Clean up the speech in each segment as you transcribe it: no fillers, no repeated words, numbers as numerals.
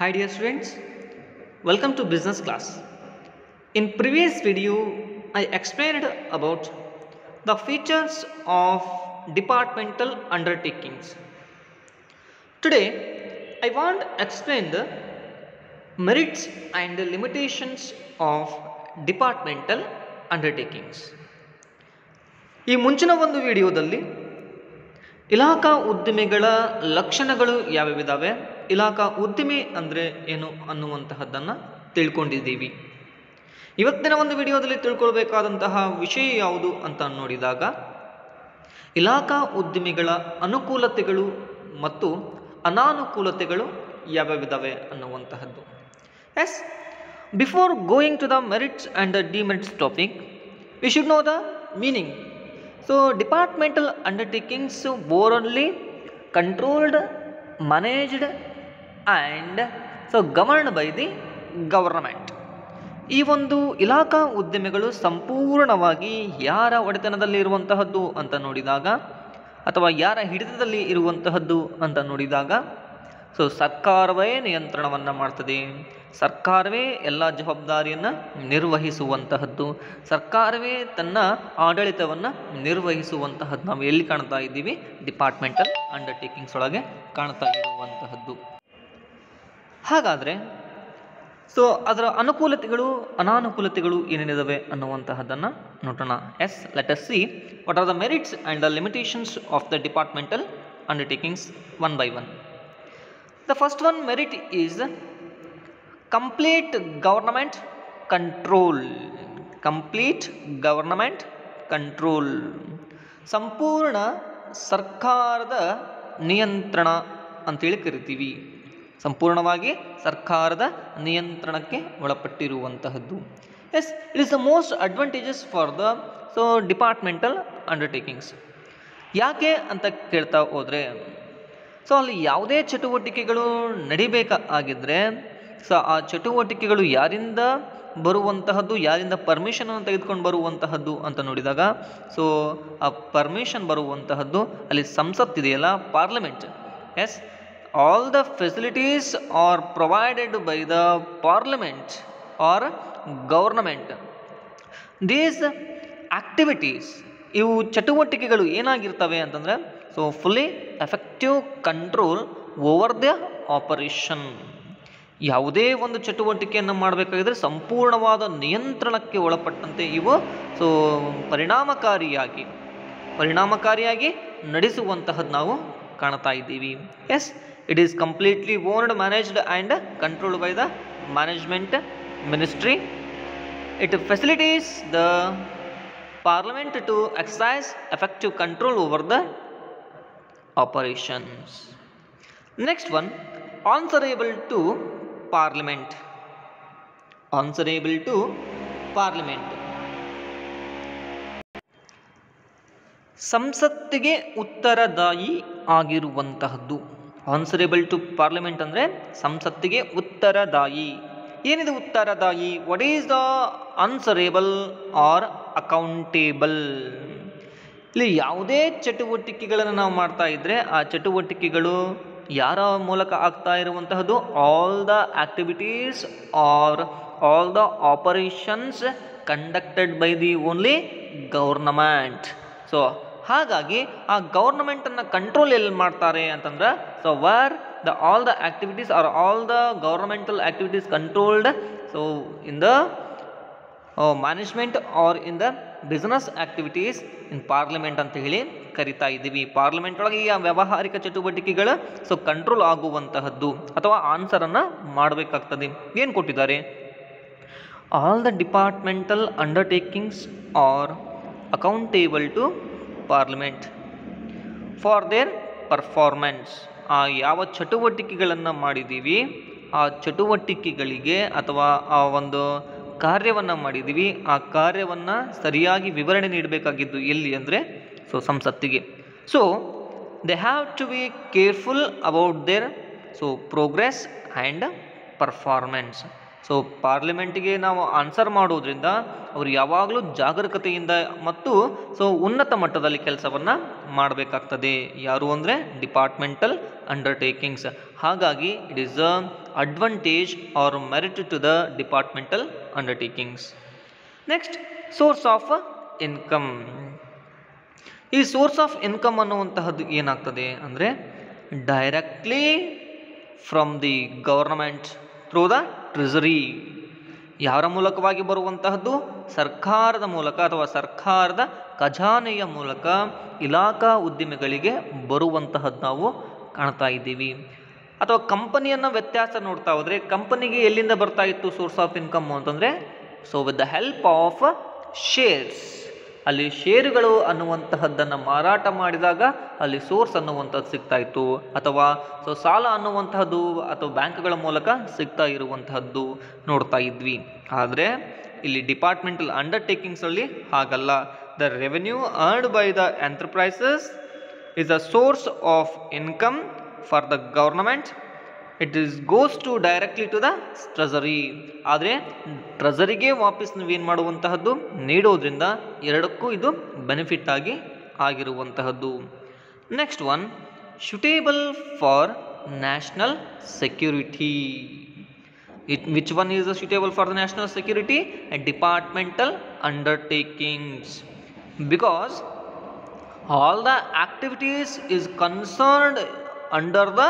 Hi dear students, welcome to business class. In previous video, I explained about the features of departmental undertakings. Today, I want to explain the merits and the limitations of departmental undertakings. ಈ ಮುಂಚಿನ ಒಂದು ವಿಡಿಯೋದಲ್ಲಿ ಇಲಾಖಾ ಉದ್ದಿಮೆಗಳ ಲಕ್ಷಣಗಳು ಯಾವ್ಯಾವಿದ್ದಾವೆ, ಇಲಾಖಾ ಉದ್ದಿಮೆ ಅಂದರೆ ಏನು ಅನ್ನುವಂತಹದ್ದನ್ನು ತಿಳ್ಕೊಂಡಿದ್ದೀವಿ. ಇವತ್ತಿನ ಒಂದು ವಿಡಿಯೋದಲ್ಲಿ ತಿಳ್ಕೊಳ್ಬೇಕಾದಂತಹ ವಿಷಯ ಯಾವುದು ಅಂತ ನೋಡಿದಾಗ ಇಲಾಖಾ ಉದ್ದಿಮೆಗಳ ಅನುಕೂಲತೆಗಳು ಮತ್ತು ಅನಾನುಕೂಲತೆಗಳು ಯಾವ್ಯಾವಿದ್ದಾವೆ ಅನ್ನುವಂತಹದ್ದು. Yes, before going to the merits and the demerits topic, we should know the meaning. So departmental undertakings more only controlled, managed and governed by the government. ಈ ಒಂದು ಇಲಾಖಾ ಉದ್ದಿಮೆಗಳು ಸಂಪೂರ್ಣವಾಗಿ ಯಾರ ಒಡೆತನದಲ್ಲಿ ಇರುವಂತಹದ್ದು ಅಂತ ನೋಡಿದಾಗ ಅಥವಾ ಯಾರ ಹಿಡಿತದಲ್ಲಿ ಇರುವಂತಹದ್ದು ಅಂತ ನೋಡಿದಾಗ ಸರ್ಕಾರವೇ ನಿಯಂತ್ರಣವನ್ನು ಮಾಡ್ತದೆ, ಸರ್ಕಾರವೇ ಎಲ್ಲ ಜವಾಬ್ದಾರಿಯನ್ನು ನಿರ್ವಹಿಸುವಂತಹದ್ದು, ಸರ್ಕಾರವೇ ತನ್ನ ಆಡಳಿತವನ್ನು ನಿರ್ವಹಿಸುವಂತಹದ್ದು ನಾವು ಎಲ್ಲಿ ಕಾಣ್ತಾ ಇದ್ದೀವಿ? ಡಿಪಾರ್ಟ್ಮೆಂಟಲ್ ಅಂಡರ್ಟೇಕಿಂಗ್ಸ್ ಒಳಗೆ ಕಾಣ್ತಾ ಇರುವಂತಹದ್ದು. ಹಾಗಾದರೆ ಅದರ ಅನುಕೂಲತೆಗಳು ಅನಾನುಕೂಲತೆಗಳು ಏನೇನಿದಾವೆ ಅನ್ನುವಂತಹದ್ದನ್ನು ನೋಡೋಣ. Yes, let us see what are the merits and the limitations of the departmental undertakings one by one. The first one merit is complete government control. Complete government control. ಸಂಪೂರ್ಣ ಸರ್ಕಾರದ ನಿಯಂತ್ರಣ ಅಂತೇಳಿ ಕರಿತೀವಿ. ಸಂಪೂರ್ಣವಾಗಿ ಸರ್ಕಾರದ ನಿಯಂತ್ರಣಕ್ಕೆ ಒಳಪಟ್ಟಿರುವಂತಹದ್ದು. Yes, it is the most advantages for the departmental undertakings. ಯಾಕೆ ಅಂತ ಕೇಳ್ತಾ ಹೋದರೆ ಅಲ್ಲಿ ಯಾವುದೇ ಚಟುವಟಿಕೆಗಳು ನಡಿಬೇಕಾಗಿದ್ದರೆ ಆ ಚಟುವಟಿಕೆಗಳು ಯಾರಿಂದ ಬರುವಂತಹದ್ದು, ಯಾರಿಂದ ಪರ್ಮಿಷನನ್ನು ತೆಗೆದುಕೊಂಡು ಬರುವಂತಹದ್ದು ಅಂತ ನೋಡಿದಾಗ ಆ ಪರ್ಮಿಷನ್ ಬರುವಂತಹದ್ದು ಅಲ್ಲಿ ಸಂಸತ್ತಿದೆಯಲ್ಲ, parliament. Yes, all the facilities are provided by the parliament or government. These activities, ಇವು ಚಟುವಟಿಕೆಗಳು ಏನಾಗಿರ್ತವೆ ಅಂತಂದರೆ fully effective control over the operation. ಯಾವುದೇ ಒಂದು ಚಟುವಟಿಕೆಯನ್ನು ಮಾಡಬೇಕಾಗಿದ್ರೆ ಸಂಪೂರ್ಣವಾದ ನಿಯಂತ್ರಣಕ್ಕೆ ಒಳಪಟ್ಟಂತೆ ಇವು ಪರಿಣಾಮಕಾರಿಯಾಗಿ ನಡೆಸುವಂತಹದ್ದು ನಾವು ಕಾಣ್ತಾ ಇದ್ದೀವಿ. Yes, it is completely owned, managed and controlled by the management ministry. It facilities the Parliament to exercise effective control over the operations. Next one, answerable to Parliament. Answerable to Parliament. ಸಂಸತ್ತಿಗೆ ಉತ್ತರದಾಯಿ ಆಗಿರುವಂತಹದ್ದು. Answerable to parliament ಅಂದರೆ ಸಂಸತ್ತಿಗೆ ಉತ್ತರದಾಯಿ. ಏನಿದೆ ಉತ್ತರದಾಯಿ? What is the answerable or accountable? ಇಲ್ಲಿ ಯಾವುದೇ ಚಟುವಟಿಕೆಗಳನ್ನು ನಾವು ಮಾಡ್ತಾ ಇದ್ದರೆ ಆ ಚಟುವಟಿಕೆಗಳು ಯಾರ ಮೂಲಕ ಆಗ್ತಾ ಇರುವಂತಹದ್ದು? All the activities are all the operations conducted by the only government. ಹಾಗಾಗಿ ಆ ಗವರ್ನಮೆಂಟನ್ನು ಕಂಟ್ರೋಲ್ ಎಲ್ಲಿ ಮಾಡ್ತಾರೆ ಅಂತಂದ್ರೆ var the all the activities or all the governmental activities controlled in the management or in the business activities in parliament ಅಂತ ಹೇಳಿ ಕರಿತಾ ಇದ್ದೀವಿ. Parliament ಒಳಗೆ ಈ ವ್ಯಾವಹಾರಿಕ ಚಟುವಟಿಕೆಗಳ ಕಂಟ್ರೋಲ್ ಆಗುವಂತಹದ್ದು ಅಥವಾ ಆನ್ಸರನ್ನು ಮಾಡಬೇಕಾಗ್ತದೆ. ಏನು ಕೊಟ್ಟಿದ್ದಾರೆ? All the departmental undertakings are accountable to Parliament for their performance. ಯಾವ ಚಟುವಟಿಕೆಗಳನ್ನು ಮಾಡಿದ್ದೀವಿ ಆ ಚಟುವಟಿಕೆಗಳಿಗೆ ಅಥವಾ ಆ ಒಂದು ಕಾರ್ಯವನ್ನು ಮಾಡಿದ್ದೀವಿ ಆ ಕಾರ್ಯವನ್ನು ಸರಿಯಾಗಿ ವಿವರಣೆ ನೀಡಬೇಕಾಗಿದ್ದು ಎಲ್ಲಿ ಅಂದರೆ ಸಂಸತ್ತಿಗೆ. They have to be careful about their progress and performance. ಪಾರ್ಲಿಮೆಂಟಿಗೆ ನಾವು ಆನ್ಸರ್ ಮಾಡೋದ್ರಿಂದ ಅವರು ಯಾವಾಗಲೂ ಜಾಗರೂಕತೆಯಿಂದ ಮತ್ತು ಉನ್ನತ ಮಟ್ಟದಲ್ಲಿ ಕೆಲಸವನ್ನು ಮಾಡಬೇಕಾಗ್ತದೆ. ಯಾರು ಅಂದರೆ ಡಿಪಾರ್ಟ್ಮೆಂಟಲ್ ಅಂಡರ್ಟೇಕಿಂಗ್ಸ್. ಹಾಗಾಗಿ it is advantage or merit to the departmental undertakings. Next, source of income. ಈ ಸೋರ್ಸ್ ಆಫ್ ಇನ್ಕಮ್ ಅನ್ನುವಂತಹದ್ದು ಏನಾಗ್ತದೆ ಅಂದರೆ directly from the government through the treasury. ಯಾರ ಮೂಲಕವಾಗಿ ಬರುವಂತಹದ್ದು? ಸರ್ಕಾರದ ಮೂಲಕ ಅಥವಾ ಸರ್ಕಾರದ ಖಜಾನೆಯ ಮೂಲಕ ಇಲಾಖಾ ಉದ್ದಿಮೆಗಳಿಗೆ ಬರುವಂತಹದ್ದು ನಾವು ಕಾಣ್ತಾ ಇದ್ದೀವಿ. ಅಥವಾ ಕಂಪನಿಯನ್ನು ವ್ಯತ್ಯಾಸ ನೋಡ್ತಾ ಹೋದರೆ ಕಂಪನಿಗೆ ಎಲ್ಲಿಂದ ಬರ್ತಾ ಇತ್ತು ಸೋರ್ಸ್ ಆಫ್ ಇನ್ಕಮ್ ಅಂತಂದರೆ so with the help of shares. ಅಲ್ಲಿ ಷೇರುಗಳು ಅನ್ನುವಂತಹದ್ದನ್ನು ಮಾರಾಟ ಮಾಡಿದಾಗ ಅಲ್ಲಿ ಸೋರ್ಸ್ ಅನ್ನುವಂಥದ್ದು ಸಿಗ್ತಾ ಇತ್ತು. ಅಥವಾ ಸೊ ಸಾಲ ಅನ್ನುವಂತಹದ್ದು ಅಥವಾ ಬ್ಯಾಂಕ್ಗಳ ಮೂಲಕ ಸಿಗ್ತಾ ಇರುವಂತಹದ್ದು ನೋಡ್ತಾ ಇದ್ವಿ. ಆದರೆ ಇಲ್ಲಿ ಡಿಪಾರ್ಟ್ಮೆಂಟಲ್ ಅಂಡರ್ಟೇಕಿಂಗ್ಸಲ್ಲಿ ಹಾಗಲ್ಲ. The revenue earned by the enterprises is a source of income for the government. It is goes to directly to the treasury. ಆದರೆ ಟ್ರೆಜರಿಗೆ ವಾಪಸ್ ನೀವೇನು ಮಾಡುವಂತಹದ್ದು ನೀಡೋದ್ರಿಂದ ಎರಡಕ್ಕೂ ಇದು ಬೆನಿಫಿಟ್ ಆಗಿ ಆಗಿರುವಂತಹದ್ದು. Next one, suitable for national security. Which one is suitable for the national security? Departmental undertakings. Because all the activities is concerned under the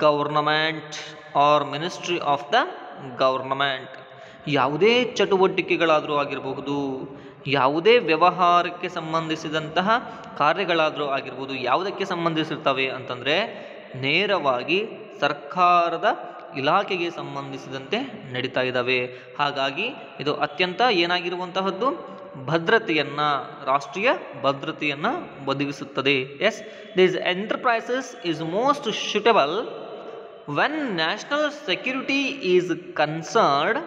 government or ministry of the government. ಯಾವುದೇ ಚಟುವಟಿಕೆಗಳಾದರೂ ಆಗಿರಬಹುದು, ಯಾವುದೇ ವ್ಯವಹಾರಕ್ಕೆ ಸಂಬಂಧಿಸಿದಂತಹ ಕಾರ್ಯಗಳಾದರೂ ಆಗಿರ್ಬೋದು, ಯಾವುದಕ್ಕೆ ಸಂಬಂಧಿಸಿರ್ತವೆ ಅಂತಂದರೆ ನೇರವಾಗಿ ಸರ್ಕಾರದ ಇಲಾಖೆಗೆ ಸಂಬಂಧಿಸಿದಂತೆ ನಡೀತಾ ಇದ್ದಾವೆ. ಹಾಗಾಗಿ ಇದು ಅತ್ಯಂತ ಏನಾಗಿರುವಂತಹದ್ದು? ಭದ್ರತೆಯನ್ನು, ರಾಷ್ಟ್ರೀಯ ಭದ್ರತೆಯನ್ನು ಒದಗಿಸುತ್ತದೆ. Yes, this enterprises is most suitable when national security is concerned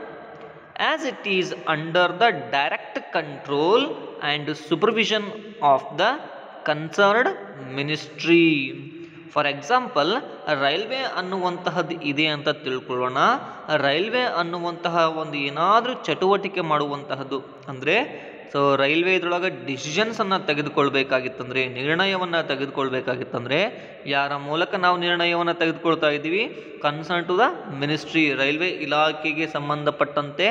as it is under the direct control and supervision of the concerned ministry. For example, railway ಅನ್ನುವಂತಹದ್ದು ಇದೆ ಅಂತ ತಿಳ್ಕೊಳ್ಳೋಣ. ರೈಲ್ವೆ ಅನ್ನುವಂತಹ ಒಂದು ಏನಾದರೂ ಚಟುವಟಿಕೆ ಮಾಡುವಂತಹದ್ದು ಅಂದರೆ ಸೊ ರೈಲ್ವೆ ಇದ್ರೊಳಗೆ ಡಿಸಿಷನ್ಸನ್ನು ತೆಗೆದುಕೊಳ್ಬೇಕಾಗಿತ್ತಂದರೆ, ನಿರ್ಣಯವನ್ನು ತೆಗೆದುಕೊಳ್ಬೇಕಾಗಿತ್ತಂದರೆ ಯಾರ ಮೂಲಕ ನಾವು ನಿರ್ಣಯವನ್ನು ತೆಗೆದುಕೊಳ್ತಾ ಇದ್ದೀವಿ? Concern to the ministry, railway ಇಲಾಖೆಗೆ ಸಂಬಂಧಪಟ್ಟಂತೆ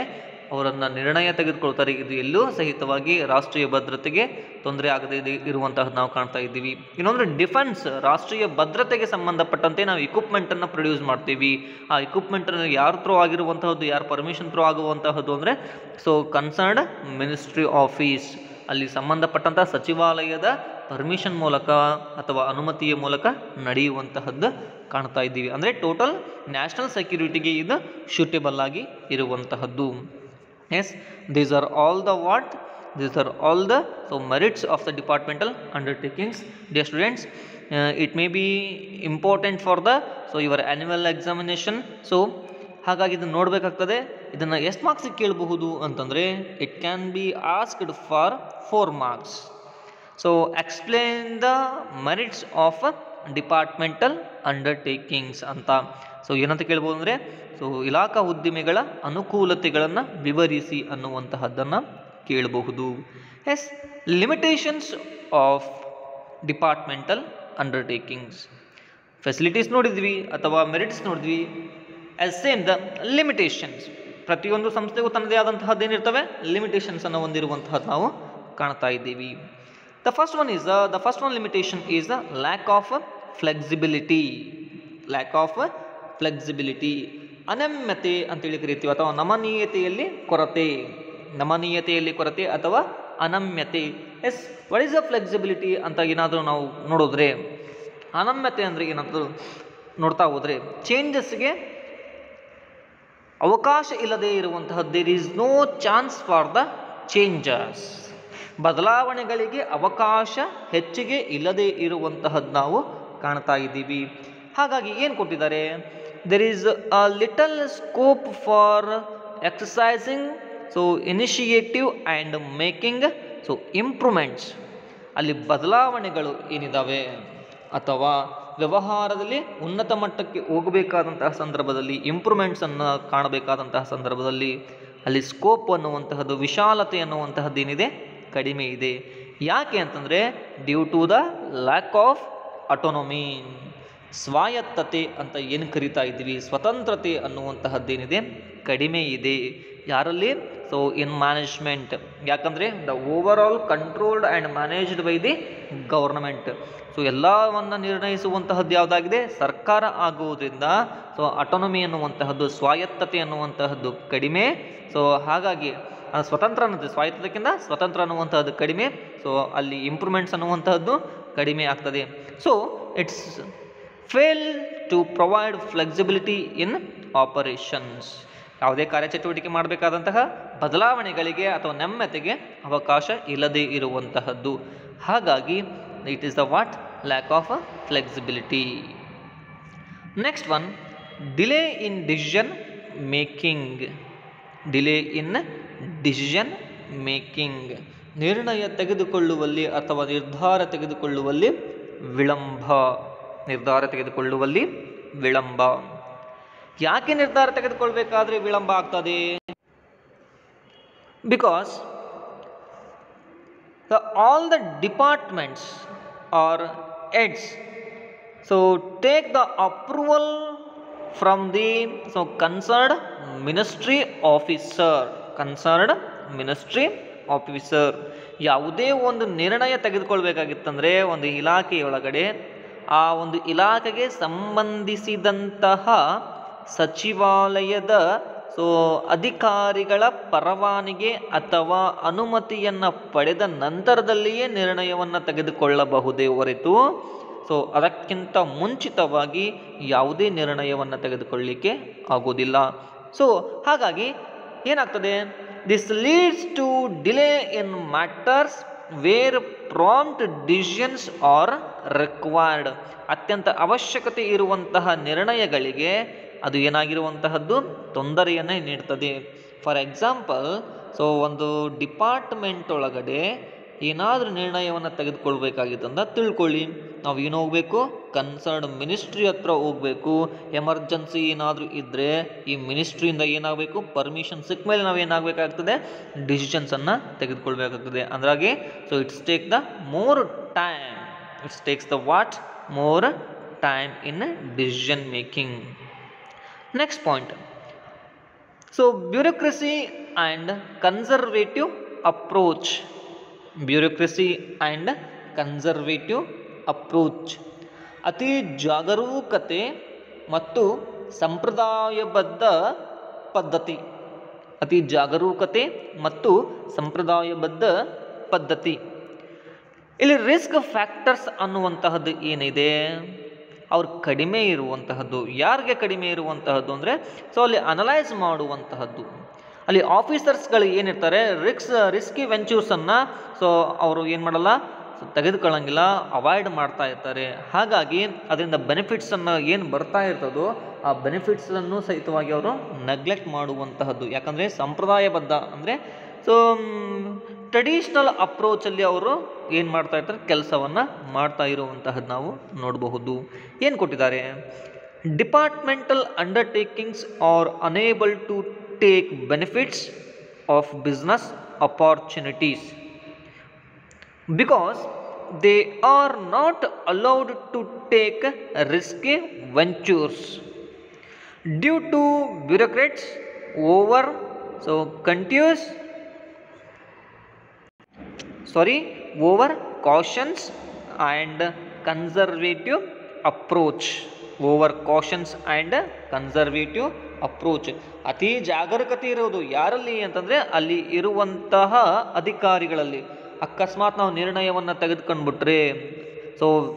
ಅವರನ್ನು ನಿರ್ಣಯ ತೆಗೆದುಕೊಳ್ತಾರೆ. ಇದು ಎಲ್ಲೂ ಸಹಿತವಾಗಿ ರಾಷ್ಟ್ರೀಯ ಭದ್ರತೆಗೆ ತೊಂದರೆ ಆಗದೇ ಇರುವಂತಹದ್ದು ನಾವು ಕಾಣ್ತಾ ಇದ್ದೀವಿ. ಇನ್ನೊಂದು ಡಿಫೆನ್ಸ್, ರಾಷ್ಟ್ರೀಯ ಭದ್ರತೆಗೆ ಸಂಬಂಧಪಟ್ಟಂತೆ ನಾವು ಇಕ್ವಿಪ್ಮೆಂಟನ್ನು ಪ್ರೊಡ್ಯೂಸ್ ಮಾಡ್ತೀವಿ. ಆ ಇಕ್ವಿಪ್ಮೆಂಟನ್ನು ಯಾರ ಥ್ರೂ ಆಗಿರುವಂತಹದ್ದು, ಯಾರು ಪರ್ಮಿಷನ್ ಥ್ರೂ ಆಗುವಂತಹದ್ದು ಅಂದರೆ ಸೊ ಕನ್ಸರ್ನ್ಡ್ ಮಿನಿಸ್ಟ್ರಿ ಆಫೀಸ್, ಅಲ್ಲಿ ಸಂಬಂಧಪಟ್ಟಂಥ ಸಚಿವಾಲಯದ ಪರ್ಮಿಷನ್ ಮೂಲಕ ಅಥವಾ ಅನುಮತಿಯ ಮೂಲಕ ನಡೆಯುವಂತಹದ್ದು ಕಾಣ್ತಾ ಇದ್ದೀವಿ. ಅಂದರೆ ಟೋಟಲ್ ನ್ಯಾಷನಲ್ ಸೆಕ್ಯೂರಿಟಿಗೆ ಇದು ಸೂಟೇಬಲ್ ಆಗಿ ಇರುವಂತಹದ್ದು. Yes, these are all the what? These are all the merits of the departmental undertakings. Dear students, it may be important for the your annual examination. So ಹಾಗಾಗಿ ಇದನ್ನು ನೋಡಬೇಕಾಗ್ತದೆ. ಇದನ್ನು ಎಷ್ಟು ಮಾರ್ಕ್ಸಿಗೆ ಕೇಳಬಹುದು ಅಂತಂದರೆ it can be asked for 4 marks. So explain the merits of departmental undertakings ಅಂತ. So ಏನಂತ ಕೇಳ್ಬೋದು ಅಂದರೆ ಸೊ ಇಲಾಖಾ ಉದ್ದಿಮೆಗಳ ಅನುಕೂಲತೆಗಳನ್ನು ವಿವರಿಸಿ ಅನ್ನುವಂತಹದ್ದನ್ನು ಕೇಳಬಹುದು. Yes, limitations of departmental undertakings. Facilities ನೋಡಿದ್ವಿ ಅಥವಾ ಮೆರಿಟ್ಸ್ ನೋಡಿದ್ವಿ. ಆಸ್ ಸೇಮ್ ದ ಲಿಮಿಟೇಷನ್ಸ್, ಪ್ರತಿಯೊಂದು ಸಂಸ್ಥೆಗೂ ತನ್ನದೇ ಆದಂತಹದ್ದು ಏನಿರ್ತವೆ, ಲಿಮಿಟೇಷನ್ಸ್ ಅನ್ನು ಹೊಂದಿರುವಂತಹದ್ದು ನಾವು ಕಾಣ್ತಾ ಇದ್ದೀವಿ. The first one limitation is the lack of flexibility. ಅನಮ್ಯತೆ ಅಂತೇಳಿ ಕರಿತೀವಿ ಅಥವಾ ನಮನೀಯತೆಯಲ್ಲಿ ಕೊರತೆ ಅಥವಾ ಅನಮ್ಯತೆ. Yes, what is the flexibility ಅಂತ ಏನಾದರೂ ನಾವು ನೋಡಿದ್ರೆ, ಅನಮ್ಯತೆ ಅಂದರೆ ಏನಾದರೂ ನೋಡ್ತಾ ಹೋದರೆ ಚೇಂಜಸ್ಗೆ ಅವಕಾಶ ಇಲ್ಲದೆ ಇರುವಂತಹದ್ದು. There is no chance for the changes. ಬದಲಾವಣೆಗಳಿಗೆ ಅವಕಾಶ ಹೆಚ್ಚಿಗೆ ಇಲ್ಲದೆ ಇರುವಂತಹದ್ದು ನಾವು ಕಾಣ್ತಾ ಇದ್ದೀವಿ. ಹಾಗಾಗಿ ಏನು ಕೊಟ್ಟಿದ್ದಾರೆ? There is a little scope for exercising initiative and making improvements. ಅಲ್ಲಿ ಬದಲಾವಣೆಗಳು ಏನಿದ್ದಾವೆ ಅಥವಾ ವ್ಯವಹಾರದಲ್ಲಿ ಉನ್ನತ ಮಟ್ಟಕ್ಕೆ ಹೋಗಬೇಕಾದಂತಹ ಸಂದರ್ಭದಲ್ಲಿ, ಇಂಪ್ರೂವ್ಮೆಂಟ್ಸನ್ನು ಕಾಣಬೇಕಾದಂತಹ ಸಂದರ್ಭದಲ್ಲಿ ಅಲ್ಲಿ ಸ್ಕೋಪ್ ಅನ್ನುವಂತಹದ್ದು, ವಿಶಾಲತೆ ಅನ್ನುವಂತಹದ್ದು ಏನಿದೆ, ಕಡಿಮೆ ಇದೆ. ಯಾಕೆ ಅಂತಂದರೆ due to the lack of autonomy. ಸ್ವಾಯತ್ತತೆ ಅಂತ ಏನು ಕರಿತಾ ಇದ್ದೀವಿ, ಸ್ವತಂತ್ರತೆ ಅನ್ನುವಂತಹದ್ದೇನಿದೆ ಕಡಿಮೆ ಇದೆ ಯಾರಲ್ಲಿ? So in management. ಯಾಕಂದರೆ the overall controlled and managed by the government. So ಎಲ್ಲವನ್ನು ನಿರ್ಣಯಿಸುವಂತಹದ್ದು ಯಾವುದಾಗಿದೆ? ಸರ್ಕಾರ ಆಗುವುದರಿಂದ ಸೊ ಅಟೋನಮಿ ಅನ್ನುವಂತಹದ್ದು, ಸ್ವಾಯತ್ತತೆ ಅನ್ನುವಂತಹದ್ದು ಕಡಿಮೆ. ಸೊ ಹಾಗಾಗಿ ಸ್ವತಂತ್ರ ಅನ್ನೋದು ಸ್ವಾಯತ್ತತೆಗಿಂತ ಸ್ವತಂತ್ರ ಅನ್ನುವಂತಹದ್ದು ಕಡಿಮೆ. ಸೊ ಅಲ್ಲಿ ಇಂಪ್ರೂವ್ಮೆಂಟ್ಸ್ ಅನ್ನುವಂತಹದ್ದು ಕಡಿಮೆ ಆಗ್ತದೆ. So it's fail to provide flexibility in operations. ಯಾವುದೇ ಕಾರ್ಯಚಟುವಟಿಕೆ ಮಾಡಬೇಕಾದಂತಹ ಬದಲಾವಣೆಗಳಿಗೆ ಅಥವಾ ನಮ್ಯತೆಗೆ ಅವಕಾಶ ಇಲ್ಲದೇ ಇರುವಂತಹದ್ದು. ಹಾಗಾಗಿ it is the what? Lack of flexibility. Next one, delay in decision making. Delay in decision making, ನಿರ್ಣಯ ತೆಗೆದುಕೊಳ್ಳುವಲ್ಲಿ ಅಥವಾ ನಿರ್ಧಾರ ತೆಗೆದುಕೊಳ್ಳುವಲ್ಲಿ ವಿಳಂಬ. ನಿರ್ಧಾರ ತೆಗೆದುಕೊಳ್ಳುವಲ್ಲಿ ವಿಳಂಬ. ಯಾಕೆ ನಿರ್ಧಾರ ತೆಗೆದುಕೊಳ್ಬೇಕಾದ್ರೆ ವಿಳಂಬ ಆಗ್ತದೆ? Because all the departments are heads so take the approval from the concerned ministry officer. Concerned ministry officer ಯಾವುದೇ ಒಂದು ನಿರ್ಣಯ ತೆಗೆದುಕೊಳ್ಬೇಕಾಗಿತ್ತಂದರೆ ಒಂದು ಇಲಾಖೆಯೊಳಗಡೆ ಆ ಒಂದು ಇಲಾಖೆಗೆ ಸಂಬಂಧಿಸಿದಂತಹ ಸಚಿವಾಲಯದ ಅಧಿಕಾರಿಗಳ ಪರವಾನಗಿ ಅಥವಾ ಅನುಮತಿಯನ್ನು ಪಡೆದ ನಂತರದಲ್ಲಿಯೇ ನಿರ್ಣಯವನ್ನು ತೆಗೆದುಕೊಳ್ಳಬಹುದೇ ಹೊರತು ಅದಕ್ಕಿಂತ ಮುಂಚಿತವಾಗಿ ಯಾವುದೇ ನಿರ್ಣಯವನ್ನು ತೆಗೆದುಕೊಳ್ಳಲಿಕ್ಕೆ ಆಗೋದಿಲ್ಲ. ಹಾಗಾಗಿ ಏನಾಗ್ತದೆ? This leads to delay in matters where prompt decisions are required. ಅತ್ಯಂತ ಅವಶ್ಯಕತೆ ಇರುವಂತಹ ನಿರ್ಣಯಗಳಿಗೆ ಅದು ಏನಾಗಿರುವಂತಹದ್ದು ತೊಂದರೆಯನ್ನೇ ನೀಡ್ತದೆ. ಫಾರ್ ಎಕ್ಸಾಂಪಲ್, ಒಂದು ಡಿಪಾರ್ಟ್ಮೆಂಟ್ ಒಳಗಡೆ ಏನಾದರೂ ನಿರ್ಣಯವನ್ನು ತೆಗೆದುಕೊಳ್ಬೇಕಾಗಿತ್ತಂದ ತಿಳ್ಕೊಳ್ಳಿ, ನಾವು ಏನು ಹೋಗಬೇಕು? ಕನ್ಸರ್ನ್ ಮಿನಿಸ್ಟ್ರಿ ಹತ್ರ ಹೋಗಬೇಕು. ಎಮರ್ಜೆನ್ಸಿ ಏನಾದರೂ ಇದ್ದರೆ ಈ ಮಿನಿಸ್ಟ್ರಿಯಿಂದ ಏನಾಗಬೇಕು? ಪರ್ಮಿಷನ್ ಸಿಕ್ಕ ಮೇಲೆ ನಾವು ಏನಾಗಬೇಕಾಗ್ತದೆ? ಡಿಸಿಷನ್ಸನ್ನು ತೆಗೆದುಕೊಳ್ಬೇಕಾಗ್ತದೆ. ಅಂದ್ರಾಗೆ it's take the more time. It's takes the what? More time in decision making. Next point, bureaucracy and conservative approach. Bureaucracy and conservative approach ಅತಿ ಜಾಗರೂಕತೆ ಮತ್ತು ಸಂಪ್ರದಾಯಬದ್ಧ ಪದ್ಧತಿ. ಅತಿ ಜಾಗರೂಕತೆ ಮತ್ತು ಸಂಪ್ರದಾಯಬದ್ಧ ಪದ್ಧತಿ. ಇಲ್ಲಿ ರಿಸ್ಕ್ ಫ್ಯಾಕ್ಟರ್ಸ್ ಅನ್ನುವಂತಹದ್ದು ಏನಿದೆ ಅವ್ರು ಕಡಿಮೆ ಇರುವಂತಹದ್ದು. ಯಾರಿಗೆ ಕಡಿಮೆ ಇರುವಂತಹದ್ದು ಅಂದರೆ ಅಲ್ಲಿ ಅನಲೈಸ್ ಮಾಡುವಂತಹದ್ದು. ಅಲ್ಲಿ ಆಫೀಸರ್ಸ್ಗಳು ಏನಿರ್ತಾರೆ ರಿಸ್ಕಿ ವೆಂಚೂರ್ಸನ್ನು ಅವರು ಏನು ಮಾಡಲ್ಲ, ತೆಗೆದುಕೊಳ್ಳಂಗಿಲ್ಲ, ಅವಾಯ್ಡ್ ಮಾಡ್ತಾ ಇರ್ತಾರೆ. ಹಾಗಾಗಿ ಅದರಿಂದ ಬೆನಿಫಿಟ್ಸನ್ನು ಏನು ಬರ್ತಾ ಇರ್ತದೋ ಆ ಬೆನಿಫಿಟ್ಸನ್ನು ಸಹಿತವಾಗಿ ಅವರು ನೆಗ್ಲೆಕ್ಟ್ ಮಾಡುವಂತಹದ್ದು. ಯಾಕಂದರೆ ಸಂಪ್ರದಾಯಬದ್ಧ ಅಂದರೆ ಟ್ರೆಡಿಷ್ನಲ್ ಅಪ್ರೋಚಲ್ಲಿ ಅವರು ಏನು ಮಾಡ್ತಾ ಇರ್ತಾರೆ? ಕೆಲಸವನ್ನು ಮಾಡ್ತಾ ಇರುವಂತಹದ್ದು ನಾವು ನೋಡಬಹುದು. ಏನು ಕೊಟ್ಟಿದ್ದಾರೆ? Departmental undertakings are enable to take benefits of business opportunities because they are not allowed to take risky ventures due to bureaucrats over cautions and conservative approach. Over cautions and conservative approach. ಅತಿ ಜಾಗರೂಕತೆ ಇರೋದು ಯಾರಲ್ಲಿ ಅಂತಂದರೆ ಅಲ್ಲಿ ಇರುವಂತಹ ಅಧಿಕಾರಿಗಳಲ್ಲಿ. ಅಕಸ್ಮಾತ್ ನಾವು ನಿರ್ಣಯವನ್ನು ತೆಗೆದುಕೊಂಡ್ಬಿಟ್ರೆ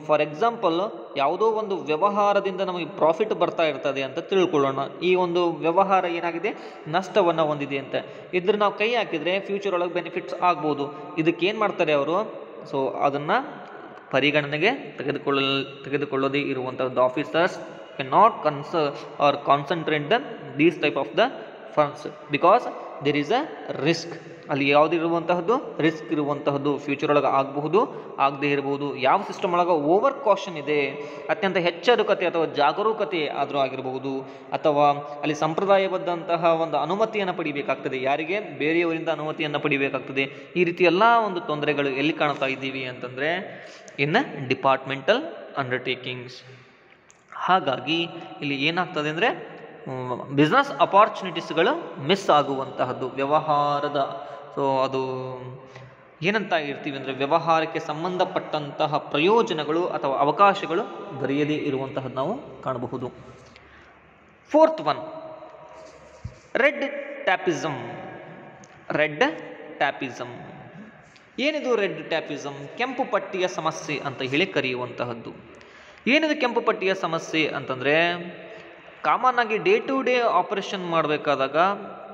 ಫಾರ್ ಎಕ್ಸಾಂಪಲ್ ಯಾವುದೋ ಒಂದು ವ್ಯವಹಾರದಿಂದ ನಮಗೆ ಪ್ರಾಫಿಟ್ ಬರ್ತಾ ಇರ್ತದೆ ಅಂತ ತಿಳ್ಕೊಳ್ಳೋಣ. ಈ ಒಂದು ವ್ಯವಹಾರ ಏನಾಗಿದೆ? ನಷ್ಟವನ್ನು ಹೊಂದಿದೆ ಅಂತ ಇದ್ರೆ ನಾವು ಕೈ ಹಾಕಿದರೆ ಫ್ಯೂಚರ್ ಒಳಗೆ ಬೆನಿಫಿಟ್ಸ್ ಆಗ್ಬೋದು. ಇದಕ್ಕೇನು ಮಾಡ್ತಾರೆ ಅವರು? ಅದನ್ನು ಪರಿಗಣನೆಗೆ ತೆಗೆದುಕೊಳ್ಳೋದೇ ಇರುವಂಥದ್ದು. Officers can not concentrate these type of the funds because there is a risk. ಅಲ್ಲಿ ಯಾವುದಿರುವಂತಹದ್ದು? ರಿಸ್ಕ್ ಇರುವಂತಹದ್ದು. ಫ್ಯೂಚರ್ ಒಳಗೆ ಆಗಬಹುದು, ಆಗದೇ ಇರಬಹುದು. ಯಾವ ಸಿಸ್ಟಮ್ ಒಳಗೆ ಓವರ್ ಕಾಷನ್ ಇದೆ, ಅತ್ಯಂತ ಎಚ್ಚರಿಕತೆ ಅಥವಾ ಜಾಗರೂಕತೆ ಆದರೂ ಆಗಿರಬಹುದು, ಅಥವಾ ಅಲ್ಲಿ ಸಂಪ್ರದಾಯಬದ್ಧಂತಹ ಒಂದು ಅನುಮತಿಯನ್ನು ಪಡಿಬೇಕಾಗ್ತದೆ. ಯಾರಿಗೆ? ಬೇರೆಯವರಿಂದ ಅನುಮತಿಯನ್ನು ಪಡಿಬೇಕಾಗ್ತದೆ. ಈ ರೀತಿ ಎಲ್ಲ ಒಂದು ತೊಂದರೆಗಳು ಎಲ್ಲಿ ಕಾಣ್ತಾ ಇದ್ದೀವಿ ಅಂತಂದರೆ ಇನ್ ಡಿಪಾರ್ಟ್ಮೆಂಟಲ್ ಅಂಡರ್ಟೇಕಿಂಗ್ಸ್. ಹಾಗಾಗಿ ಇಲ್ಲಿ ಏನಾಗ್ತದೆ ಅಂದರೆ ಬಿಸ್ನೆಸ್ ಅಪಾರ್ಚುನಿಟೀಸ್ಗಳು ಮಿಸ್ ಆಗುವಂತಹದ್ದು, ವ್ಯವಹಾರದ ಸೊ ಅದು ಏನಂತ ಇರ್ತೀವಿ ಅಂದರೆ ವ್ಯವಹಾರಕ್ಕೆ ಸಂಬಂಧಪಟ್ಟಂತಹ ಪ್ರಯೋಜನಗಳು ಅಥವಾ ಅವಕಾಶಗಳು ದೊರೆಯದೇ ಇರುವಂತಹದ್ದು ನಾವು ಕಾಣಬಹುದು. Fourth one, red tapism. Red tapism ಏನಿದು? ರೆಡ್ ಟ್ಯಾಪಿಸಮ್ ಕೆಂಪು ಪಟ್ಟಿಯ ಸಮಸ್ಯೆ ಅಂತ ಹೇಳಿ ಕರೆಯುವಂತಹದ್ದು. ಏನಿದು ಕೆಂಪು ಪಟ್ಟಿಯ ಸಮಸ್ಯೆ ಅಂತಂದರೆ, ಕಾಮನ್ ಆಗಿ ಡೇ ಟು ಡೇ ಆಪರೇಷನ್ ಮಾಡಬೇಕಾದಾಗ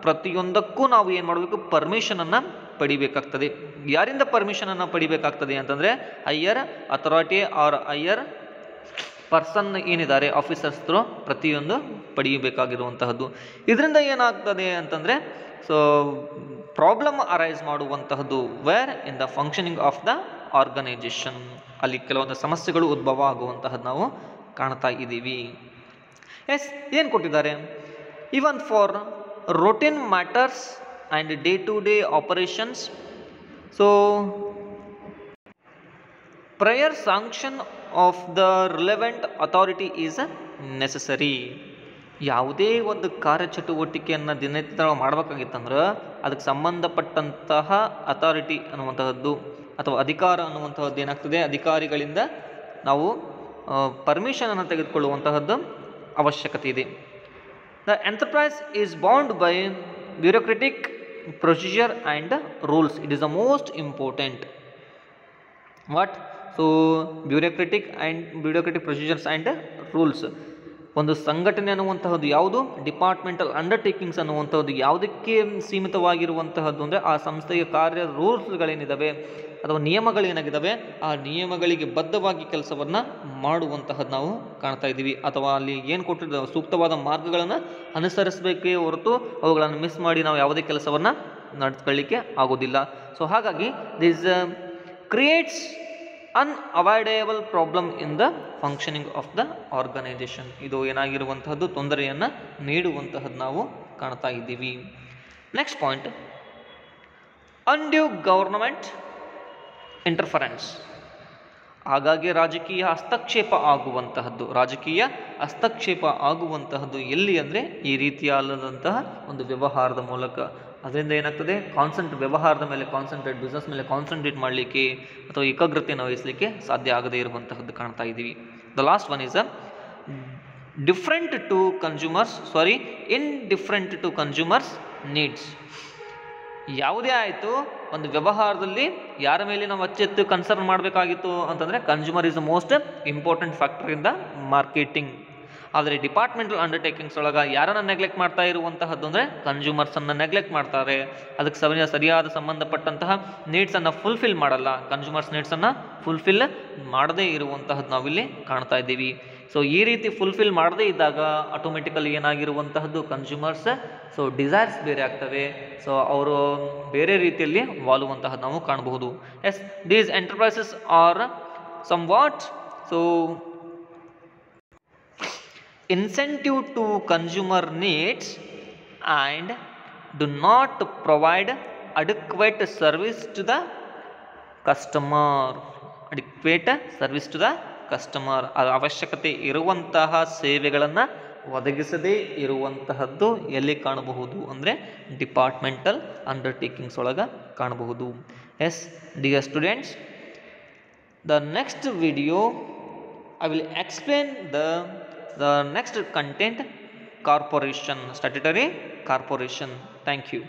ಪ್ರತಿಯೊಂದಕ್ಕೂ ನಾವು ಏನು ಮಾಡಬೇಕು, ಪರ್ಮಿಷನನ್ನು ಪಡಿಬೇಕಾಗ್ತದೆ. ಯಾರಿಂದ ಪರ್ಮಿಷನನ್ನು ಪಡಿಬೇಕಾಗ್ತದೆ ಅಂತಂದರೆ higher authority or higher person ಏನಿದ್ದಾರೆ ಆಫೀಸರ್ಸ್ರು ಪ್ರತಿಯೊಂದು ಪಡೆಯಬೇಕಾಗಿರುವಂತಹದ್ದು. ಇದರಿಂದ ಏನಾಗ್ತದೆ ಅಂತಂದರೆ ಸೊ ಪ್ರಾಬ್ಲಮ್ ಅರೈಸ್ ಮಾಡುವಂತಹದ್ದು where in the functioning of the organization. ಅಲ್ಲಿ ಕೆಲವೊಂದು ಸಮಸ್ಯೆಗಳು ಉದ್ಭವ ಆಗುವಂತಹದ್ದು ನಾವು ಕಾಣ್ತಾ ಇದ್ದೀವಿ. ಎಸ್, ಏನು ಕೊಟ್ಟಿದ್ದಾರೆ? Even for routine matters and day-to-day operations, so prior sanction of the relevant authority is necessary. ಯಾವುದೇ ಒಂದು ಕಾರ್ಯಚಟುವಟಿಕೆಯನ್ನು ದಿನನಿತ್ಯ ಮಾಡಬೇಕಾಗಿತ್ತಂದ್ರೆ ಅದಕ್ಕೆ ಸಂಬಂಧಪಟ್ಟಂತಹ ಅಥಾರಿಟಿ ಅನ್ನುವಂತಹದ್ದು ಅಥವಾ ಅಧಿಕಾರ ಅನ್ನುವಂತಹದ್ದು ಏನಾಗ್ತದೆ, ಅಧಿಕಾರಿಗಳಿಂದ ನಾವು ಪರ್ಮಿಷನನ್ನು ತೆಗೆದುಕೊಳ್ಳುವಂತಹದ್ದು ಅವಶ್ಯಕತೆ ಇದೆ. The enterprise is bound by bureaucratic procedure and rules. It is the most important. What? So bureaucratic procedures and rules. ಒಂದು ಸಂಘಟನೆ ಅನ್ನುವಂತಹದ್ದು ಯಾವುದು, ಡಿಪಾರ್ಟ್ಮೆಂಟಲ್ ಅಂಡರ್ಟೇಕಿಂಗ್ಸ್ ಅನ್ನುವಂಥದ್ದು ಯಾವುದಕ್ಕೆ ಸೀಮಿತವಾಗಿರುವಂತಹದ್ದು ಅಂದರೆ ಆ ಸಂಸ್ಥೆಯ ಕಾರ್ಯ ರೂಲ್ಸ್ಗಳೇನಿದ್ದಾವೆ ಅಥವಾ ನಿಯಮಗಳೇನಾಗಿದ್ದಾವೆ ಆ ನಿಯಮಗಳಿಗೆ ಬದ್ಧವಾಗಿ ಕೆಲಸವನ್ನು ಮಾಡುವಂತಹದ್ದು ನಾವು ಕಾಣ್ತಾ ಇದ್ದೀವಿ. ಅಥವಾ ಅಲ್ಲಿ ಏನು ಕೊಟ್ಟಿದ್ದ ಸೂಕ್ತವಾದ ಮಾರ್ಗಗಳನ್ನು ಅನುಸರಿಸಬೇಕೇ ಹೊರತು ಅವುಗಳನ್ನು ಮಿಸ್ ಮಾಡಿ ನಾವು ಯಾವುದೇ ಕೆಲಸವನ್ನು ನಡೆಸ್ಕೊಳ್ಳಿಕ್ಕೆ ಆಗೋದಿಲ್ಲ. ಸೊ ಹಾಗಾಗಿ this creates unavoidable problem in the functioning of the organisation. ಇದು ಏನಾಗಿರುವಂತಹದ್ದು ತೊಂದರೆಯನ್ನು ನೀಡುವಂತಹದ್ದು ನಾವು ಕಾಣ್ತಾ ಇದ್ದೀವಿ. Next point, undue government interference. ಹಾಗಾಗಿ ರಾಜಕೀಯ ಹಸ್ತಕ್ಷೇಪ ಆಗುವಂತಹದ್ದು ಎಲ್ಲಿ ಅಂದರೆ ಈ ರೀತಿಯಾದಂತಹ ಒಂದು ವ್ಯವಹಾರದ ಮೂಲಕ. ಅದರಿಂದ ಏನಾಗ್ತದೆ, ವ್ಯವಹಾರದ ಮೇಲೆ ಕಾನ್ಸಂಟ್ರೇಟ್, ಬಿಸ್ನೆಸ್ ಮೇಲೆ ಕಾನ್ಸಂಟ್ರೇಟ್ ಮಾಡಲಿಕ್ಕೆ ಅಥವಾ ಏಕಾಗ್ರತೆಯನ್ನು ವಹಿಸಲಿಕ್ಕೆ ಸಾಧ್ಯ ಆಗದೇ ಇರುವಂತಹದ್ದು ಕಾಣ್ತಾ ಇದ್ದೀವಿ. The last one is indifferent to consumers needs. ಯಾವುದೇ ಆಯಿತು ಒಂದು ವ್ಯವಹಾರದಲ್ಲಿ ಯಾರ ಮೇಲೆ ನಾವು ಅಚ್ಚೆತ್ತು ಕನ್ಸರ್ನ್ ಮಾಡಬೇಕಾಗಿತ್ತು ಅಂತಂದರೆ consumer is the most important factor in the marketing. ಆದರೆ ಡಿಪಾರ್ಟ್ಮೆಂಟಲ್ ಅಂಡರ್ಟೇಕಿಂಗ್ಸ್ ಒಳಗೆ ಯಾರನ್ನು ನೆಗ್ಲೆಕ್ಟ್ ಮಾಡ್ತಾ ಇರುವಂತಹದ್ದು ಅಂದರೆ ಕನ್ಸ್ಯೂಮರ್ಸನ್ನು ನೆಗ್ಲೆಕ್ಟ್ ಮಾಡ್ತಾರೆ. ಅದಕ್ಕೆ ಸರಿಯಾದ ಸಂಬಂಧಪಟ್ಟಂತಹ ನೀಡ್ಸನ್ನು ಫುಲ್ಫಿಲ್ ಮಾಡಲ್ಲ, ಕನ್ಸ್ಯೂಮರ್ಸ್ ನೀಡ್ಸನ್ನು ಫುಲ್ಫಿಲ್ ಮಾಡದೇ ಇರುವಂತಹದ್ದು ನಾವಿಲ್ಲಿ ಕಾಣ್ತಾ ಇದ್ದೀವಿ. ಸೊ ಈ ರೀತಿ ಫುಲ್ಫಿಲ್ ಮಾಡದೇ ಇದ್ದಾಗ ಆಟೋಮೆಟಿಕಲಿ ಏನಾಗಿರುವಂತಹದ್ದು ಕನ್ಸ್ಯೂಮರ್ಸ್ ಸೊ ಡಿಸೈರ್ಸ್ ಬೇರೆ ಆಗ್ತವೆ. ಸೊ ಅವರು ಬೇರೆ ರೀತಿಯಲ್ಲಿ ವಾಲುವಂತಹದ್ದು ನಾವು ಕಾಣಬಹುದು. Yes, these enterprises are somewhat so incentive to consumer needs and do not provide adequate service to the customer. ಅದು ಅವಶ್ಯಕತೆ ಇರುವಂತಹ ಸೇವೆಗಳನ್ನು ಒದಗಿಸದೇ ಇರುವಂತಹದ್ದು ಎಲ್ಲಿ ಕಾಣಬಹುದು ಅಂದರೆ ಡಿಪಾರ್ಟ್ಮೆಂಟಲ್ ಅಂಡರ್ಟೇಕಿಂಗ್ಸ್ ಒಳಗೆ ಕಾಣಬಹುದು. S dear students, the next video I will explain the next content, corporation, statutory corporation. Thank you.